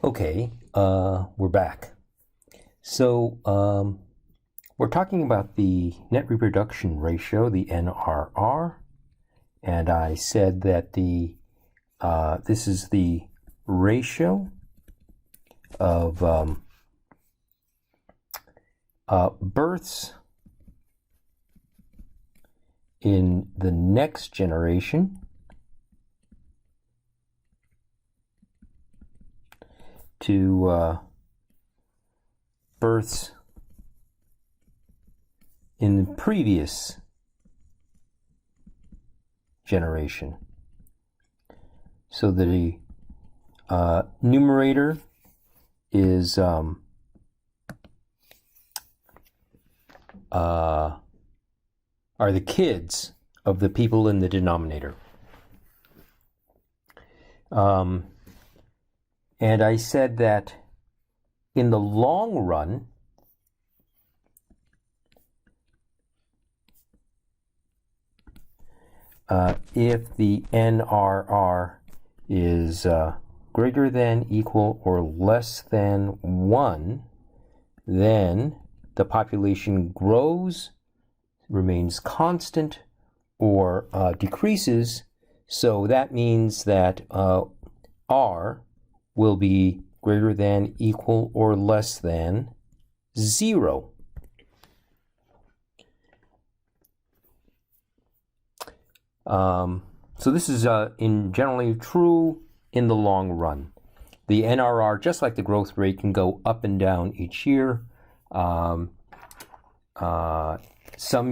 Okay, we're back. So we're talking about the net reproduction ratio, the NRR, and I said that this is the ratio of births in the next generation to births in the previous generation. So the numerator is are the kids of the people in the denominator. And I said that in the long run, if the NRR is greater than, equal, or less than 1, then the population grows, remains constant, or decreases. So that means that R will be greater than, equal, or less than 0. So this is generally true in the long run. The NRR, just like the growth rate, can go up and down each year. Some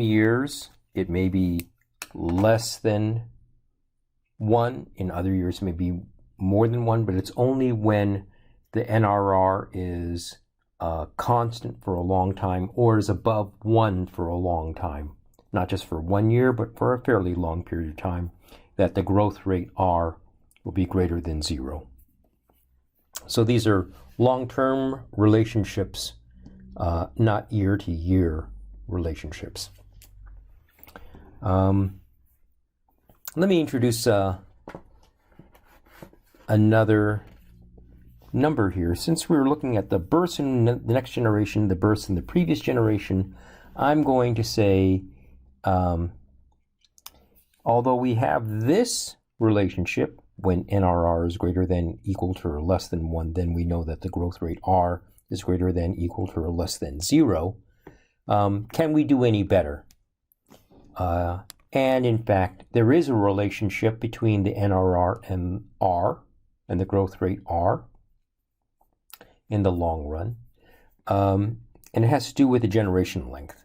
years it may be less than 1. In other years it may be more than 1, but it's only when the NRR is constant for a long time or is above 1 for a long time, not just for 1 year, but for a fairly long period of time, that the growth rate R will be greater than 0. So these are long-term relationships, not year-to-year relationships. Let me introduce another number here. Since we were looking at the births in the next generation, the births in the previous generation, I'm going to say, although we have this relationship, when NRR is greater than, equal to, or less than 1, then we know that the growth rate R is greater than, equal to, or less than 0. Can we do any better? And in fact, there is a relationship between the NRR and R, and the growth rate R, in the long run. And it has to do with the generation length.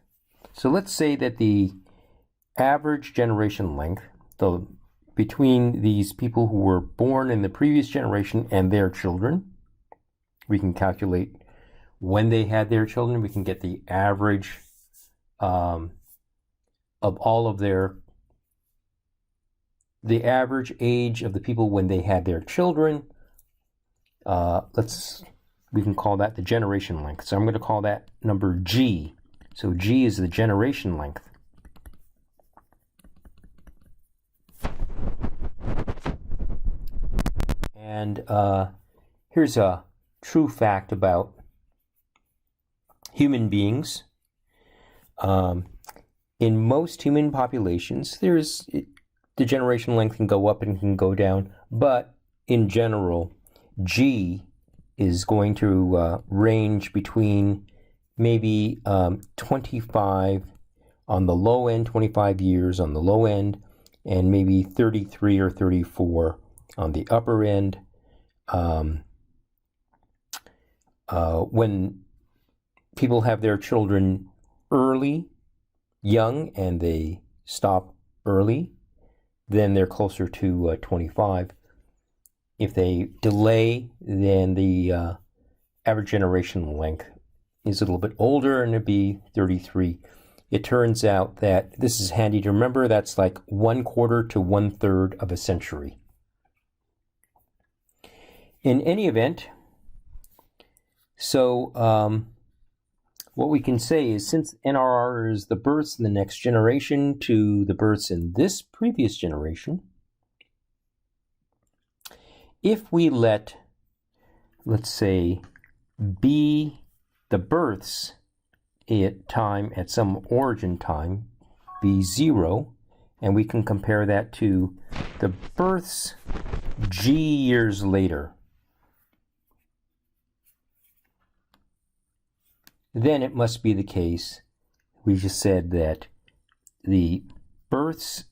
So let's say that the average generation length, between these people who were born in the previous generation and their children, we can calculate when they had their children. We can get the average of all of the average age of the people when they had their children. We can call that the generation length. So I'm going to call that number G. So G is the generation length. And here's a true fact about human beings. In most human populations, the generation length can go up and can go down, but in general, G is going to range between maybe 25 on the low end, 25 years on the low end, and maybe 33 or 34 on the upper end. When people have their children young, and they stop early, then they're closer to 25. If they delay, then the average generation length is a little bit older, and it'd be 33. It turns out that, this is handy to remember, that's like 1/4 to 1/3 of a century. In any event, so what we can say is, since NRR is the births in the next generation to the births in this previous generation, if we let let's say, B, the births at some origin time, be 0, and we can compare that to the births G years later. Then it must be the case, we just said that the births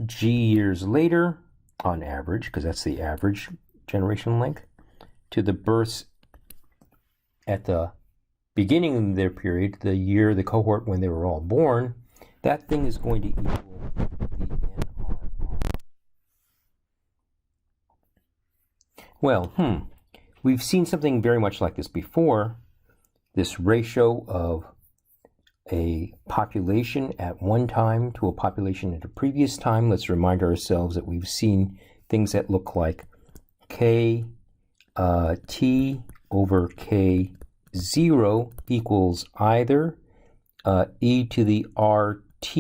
G years later, on average, because that's the average generation length, to the births at the beginning of their period, the year, the cohort when they were all born, that thing is going to equal the NRR. Well, we've seen something very much like this before, this ratio of a population at one time to a population at a previous time. Let's remind ourselves that we've seen things that look like K T over K0 equals either e to the RT,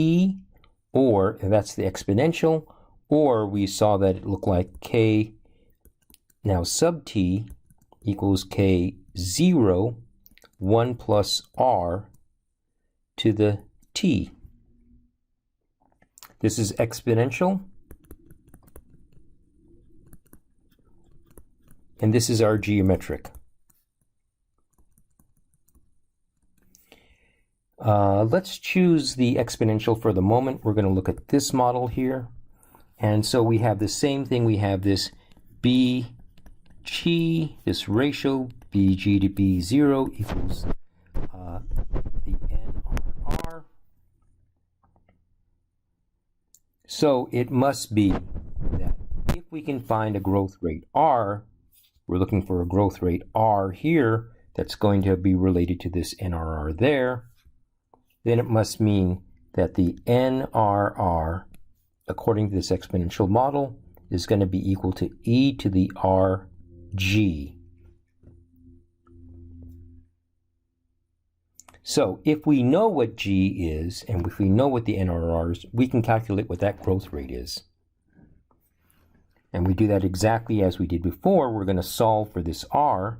or, and that's the exponential, or we saw that it looked like K now sub t equals K0, 1 plus R to the t. This is exponential, and this is our geometric. Let's choose the exponential for the moment. We're going to look at this model here. And so we have the same thing. We have this BG, this ratio, BG to B0 equals the NRR. So it must be that if we can find a growth rate R, we're looking for a growth rate R here that's going to be related to this NRR there, then it must mean that the NRR, according to this exponential model, is going to be equal to e to the RG. So if we know what G is, and if we know what the NRR is, we can calculate what that growth rate is. And we do that exactly as we did before. We're going to solve for this R,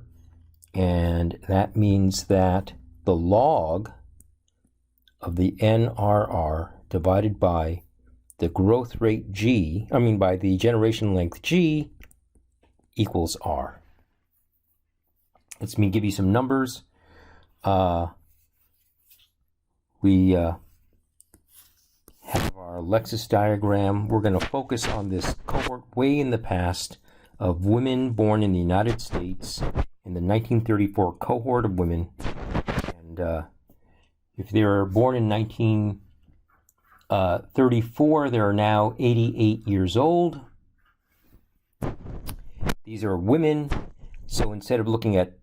and that means that the log of the NRR divided by the growth rate G, by the generation length G, equals R. Let me give you some numbers. We have our Lexis diagram. We're going to focus on this cohort way in the past of women born in the United States in the 1934 cohort of women. And if they were born in 1934, they are now 88 years old. These are women. So instead of looking at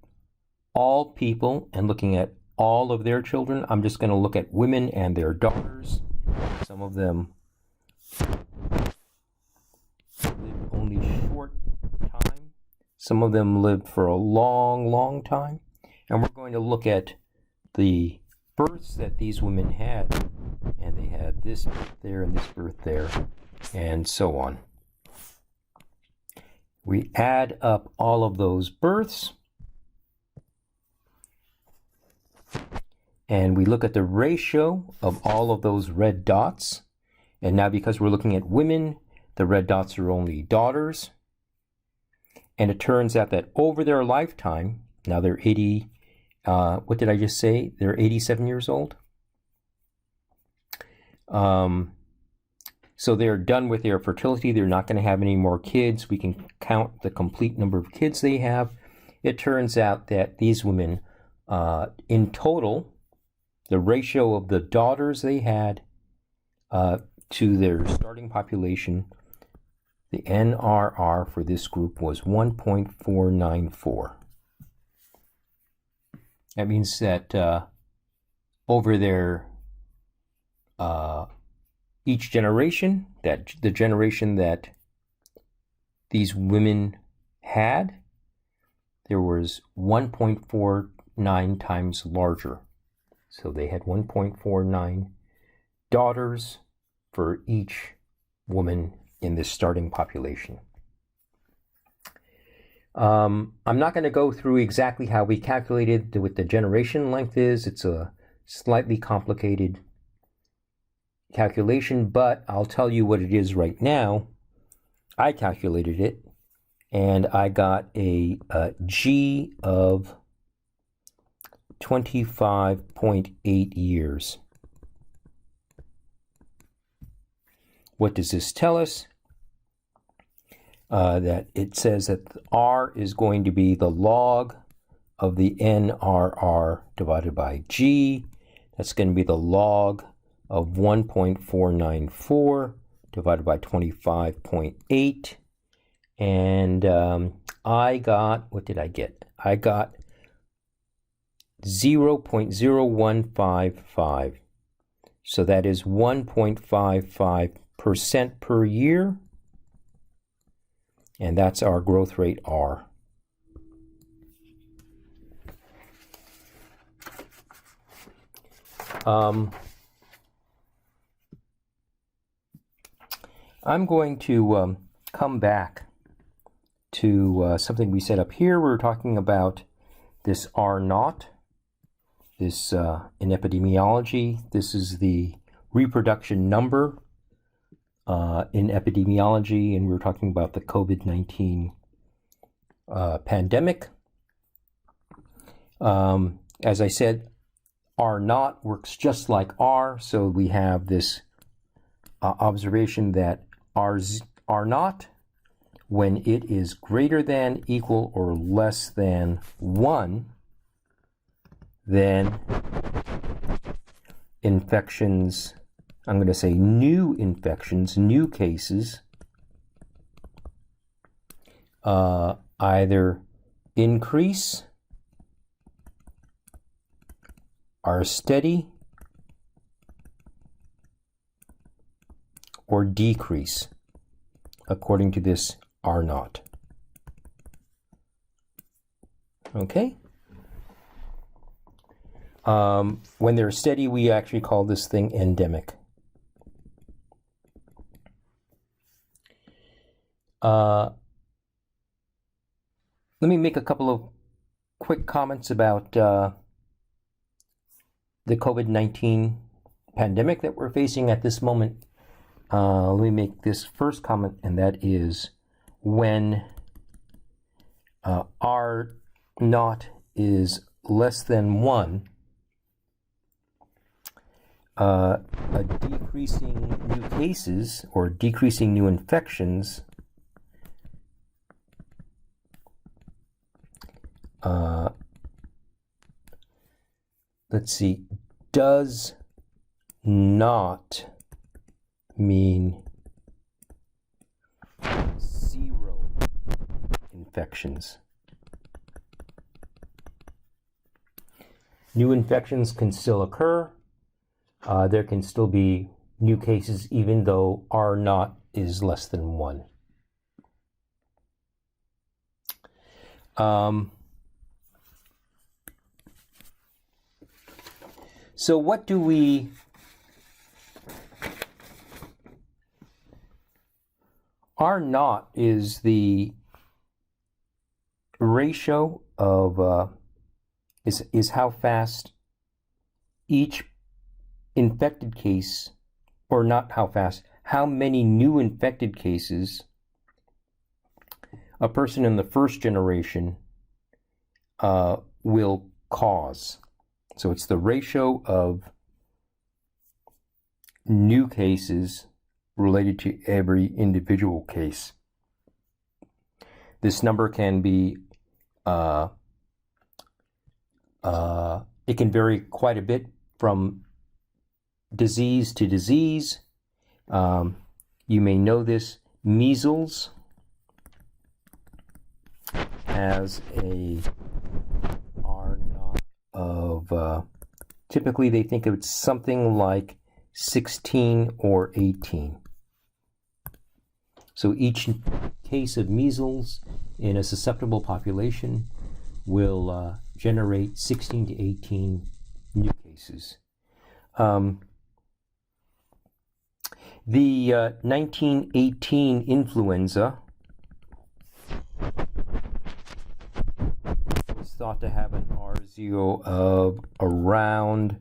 all people and looking at all of their children, I'm just going to look at women and their daughters. Some of them live only short time. Some of them lived for a long, long time. And we're going to look at the births that these women had. And they had this birth there and this birth there, and so on. We add up all of those births, and we look at the ratio of all of those red dots. And now, because we're looking at women, the red dots are only daughters. And it turns out that over their lifetime, now they're 80, what did I just say? They're 87 years old. So they're done with their fertility. They're not going to have any more kids. We can count the complete number of kids they have. It turns out that these women, in total, the ratio of the daughters they had to their starting population, the NRR for this group was 1.494. That means that over their each generation, that the generation that these women had, there was 1.49 times larger. So they had 1.49 daughters for each woman in this starting population. I'm not going to go through exactly how we calculated what the generation length is. It's a slightly complicated calculation, but I'll tell you what it is right now. I calculated it, and I got a G of 25.8 years. What does this tell us? That it says that R is going to be the log of the NRR divided by G. That's going to be the log of 1.494 divided by 25.8. And I got, what did I get? I got 0.0155. So that is 1.55% per year. And that's our growth rate R. I'm going to come back to something we set up here. We're talking about this R0. This in epidemiology, this is the reproduction number in epidemiology, and we were talking about the COVID-19 pandemic. As I said, R0 works just like R, so we have this observation that R0, when it is greater than, equal, or less than 1, then infections, I'm going to say new infections, new cases, either increase, are steady, or decrease, according to this R0. Okay? When they're steady, we actually call this thing endemic. Let me make a couple of quick comments about the COVID-19 pandemic that we're facing at this moment. Let me make this first comment, and that is when R0 is less than 1, a decreasing new cases or decreasing new infections does not mean 0 infections. New infections can still occur. There can still be new cases even though R0 is less than 1. So what do we R0 is the ratio of is how fast each infected case, or not how fast, how many new infected cases a person in the first generation will cause. So it's the ratio of new cases related to every individual case. This number can be, it can vary quite a bit from disease to disease. You may know this. Measles has a R0 of, typically they think of it something like 16 or 18. So each case of measles in a susceptible population will generate 16 to 18 new cases. The 1918 influenza thought to have an R0 of around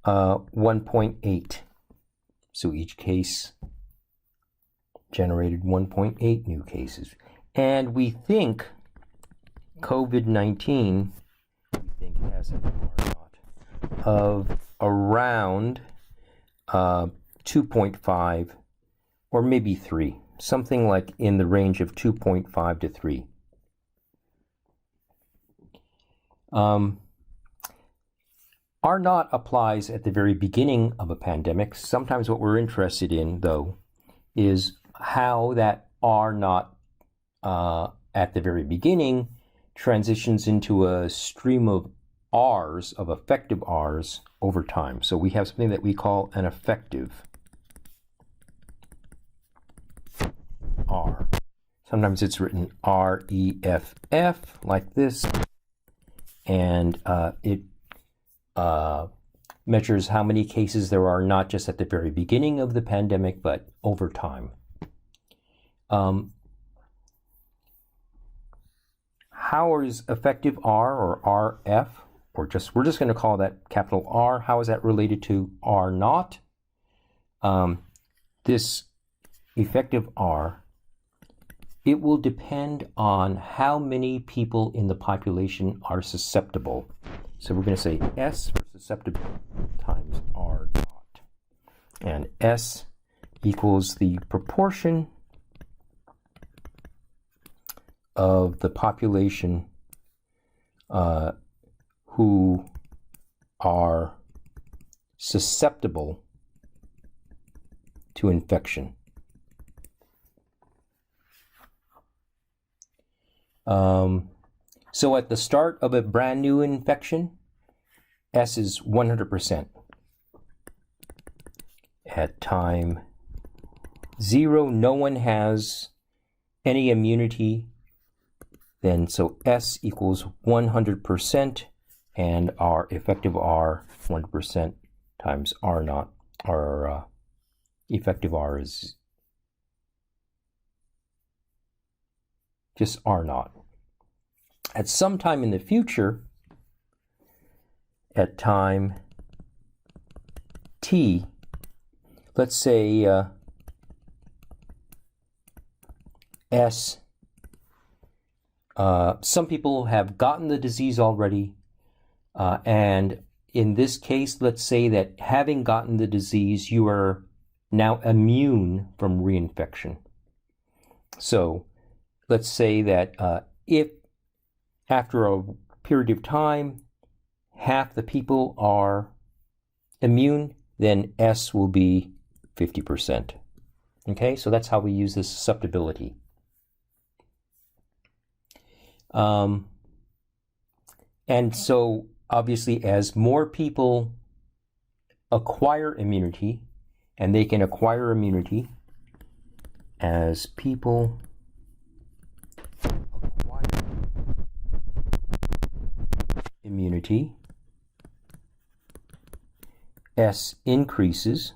1.8. So each case generated 1.8 new cases. And we think COVID-19 has an R0 of around 2.5 or maybe 3. Something like in the range of 2.5 to 3. R0 applies at the very beginning of a pandemic. Sometimes what we're interested in, though, is how that R0 at the very beginning transitions into a stream of R's, of effective R's, over time. So we have something that we call an effective R. Sometimes it's written REFF like this, and it measures how many cases there are not just at the very beginning of the pandemic, but over time. How is effective R or RF, or we're just going to call that capital R, how is that related to R0? This effective R, it will depend on how many people in the population are susceptible. So we're going to say S for susceptible times R0. And S equals the proportion of the population who are susceptible to infection. So at the start of a brand new infection, S is 100%. At time 0, no one has any immunity. Then so S equals 100%, and our effective R, 100% times R0. Our effective R is just R0. At some time in the future, at time T, let's say S, some people have gotten the disease already, and in this case, let's say that having gotten the disease, you are now immune from reinfection. So let's say that if after a period of time, half the people are immune, then S will be 50%. Okay, so that's how we use this susceptibility. And so obviously as more people acquire immunity, and they can acquire immunity as people acquire immunity, S increases,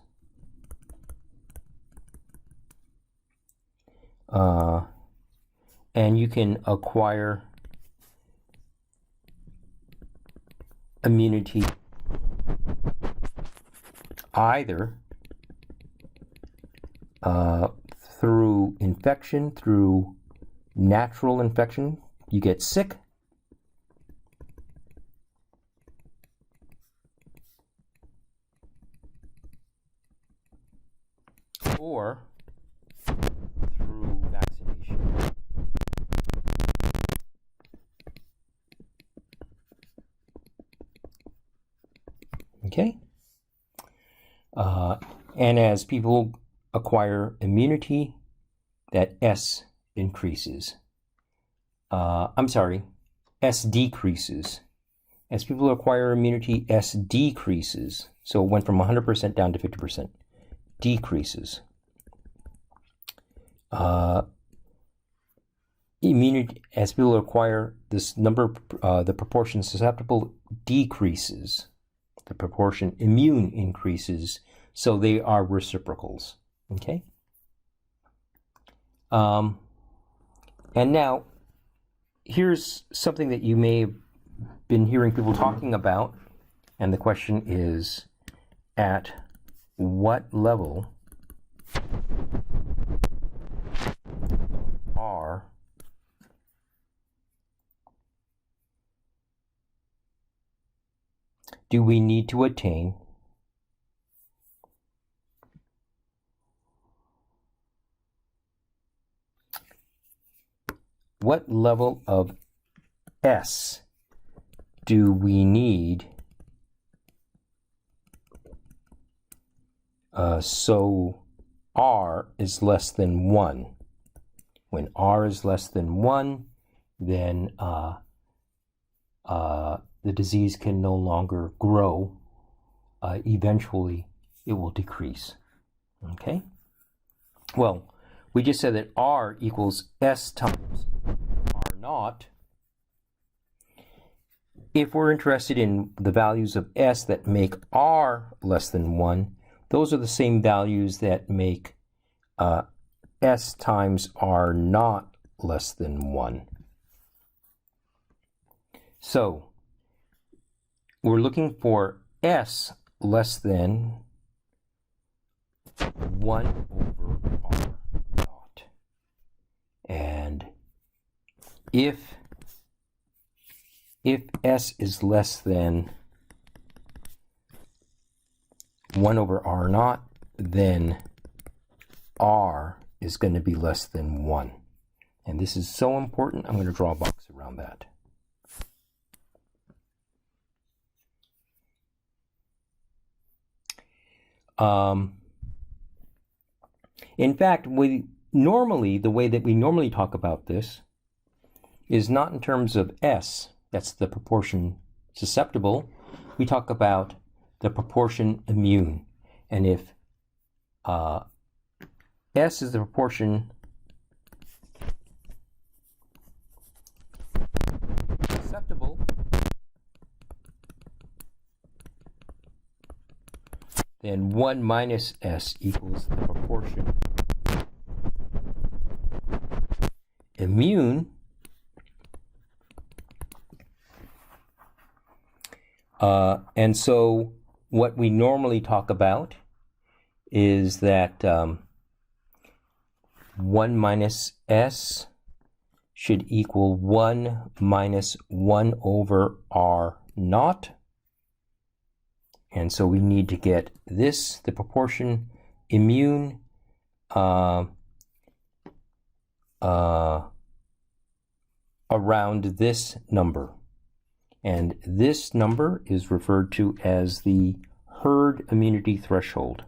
and you can acquire immunity either through infection, through natural infection, you get sick, or through vaccination. Okay? And as people acquire immunity, that S increases. S decreases. As people acquire immunity, S decreases. So it went from 100% down to 50%. Decreases. Immunity, as people acquire this number, the proportion susceptible decreases. The proportion immune increases, so they are reciprocals. Okay? And now, here's something that you may have been hearing people talking about, and the question is, at what level R do we need to attain what level of S do we need so R is less than 1? When R is less than 1, then the disease can no longer grow. Eventually, it will decrease. Okay? Well, we just said that R equals S times R0. If we're interested in the values of S that make R less than 1, those are the same values that make S times R0 less than 1. So, we're looking for S less than 1 over R0. And if S is less than 1 over R0, then R is going to be less than 1. And this is so important, I'm going to draw a box around that. In fact, the way that we normally talk about this is not in terms of S, that's the proportion susceptible. We talk about the proportion immune. And if S is the proportion susceptible, then 1 minus S equals the proportion immune. And so what we normally talk about is that 1 minus S should equal 1 minus 1 over R0. And so we need to get this, the proportion immune, around this number. And this number is referred to as the herd immunity threshold.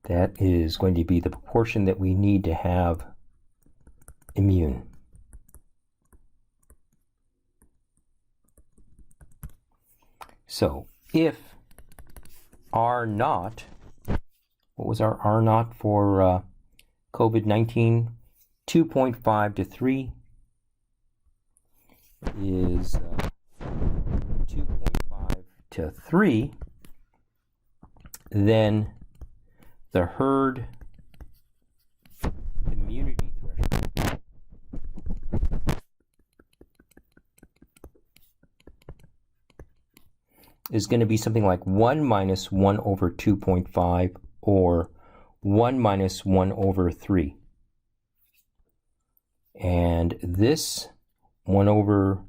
That is going to be the proportion that we need to have immune. So if R0, what was our R0 for COVID-19? 2.5 to 3 is 2.5 to 3, then the herd immunity threshold is going to be something like 1 minus 1 over 2.5 or 1 minus 1 over 3. And this 1 over,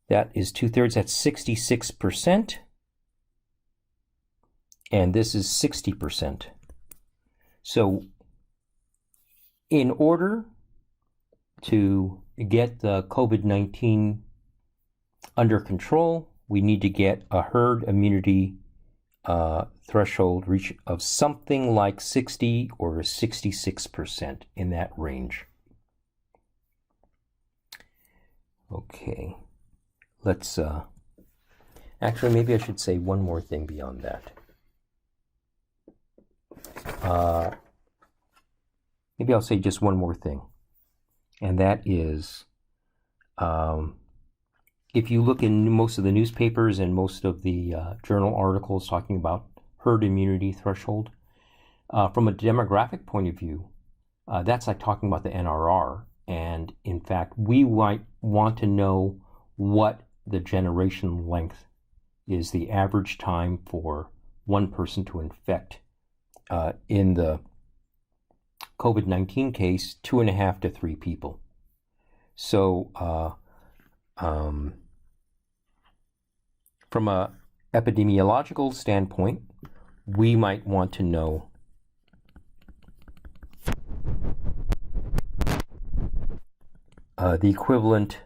that is 2/3, that's 66%. And this is 60%. So in order to get the COVID-19 under control, we need to get a herd immunity threshold reach of something like 60 or 66%, in that range. Okay, let's actually, maybe I should say one more thing beyond that. Maybe I'll say just one more thing, and that is, if you look in most of the newspapers and most of the journal articles talking about herd immunity threshold. From a demographic point of view, that's like talking about the NRR. And in fact, we might want to know what the generation length is, the average time for one person to infect. In the COVID-19 case, 2.5 to 3 people. So from a epidemiological standpoint, we might want to know the equivalent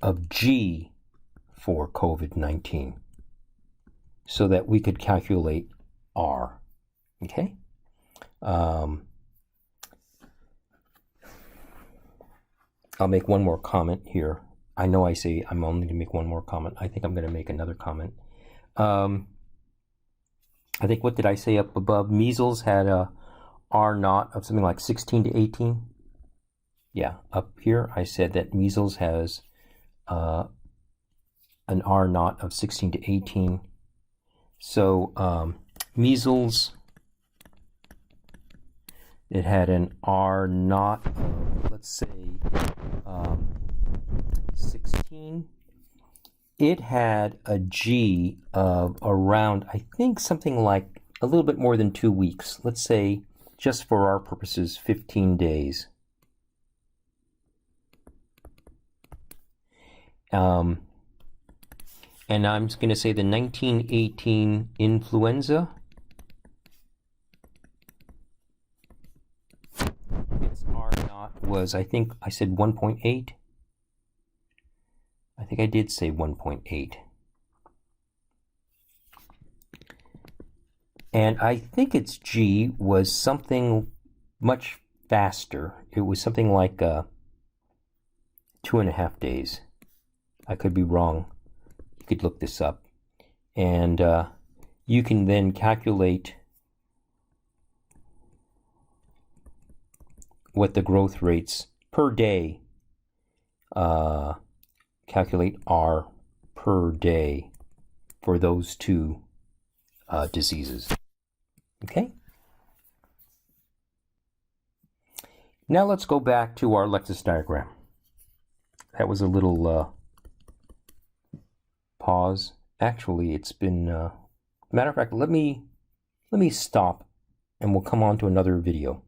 of G for COVID-19 so that we could calculate R. Okay? I'll make one more comment here. I know I say I'm only going to make one more comment. I think I'm going to make another comment. I think, what did I say up above? Measles had a R0 of something like 16 to 18. Yeah, up here I said that measles has an R0 of 16 to 18. So measles, it had an R0 of, let's say, 16. It had a G of around, I think, something like a little bit more than 2 weeks. Let's say, just for our purposes, 15 days. And I'm going to say the 1918 influenza, its R0 was, I think I said 1.8. I think I did say 1.8. And I think its G was something much faster. It was something like 2.5 days. I could be wrong. You could look this up. And you can then calculate what the growth rates per day, calculate R per day for those two diseases. Okay? Now let's go back to our Lexis diagram. That was a little pause. Actually, it's been matter of fact, let me stop and we'll come on to another video.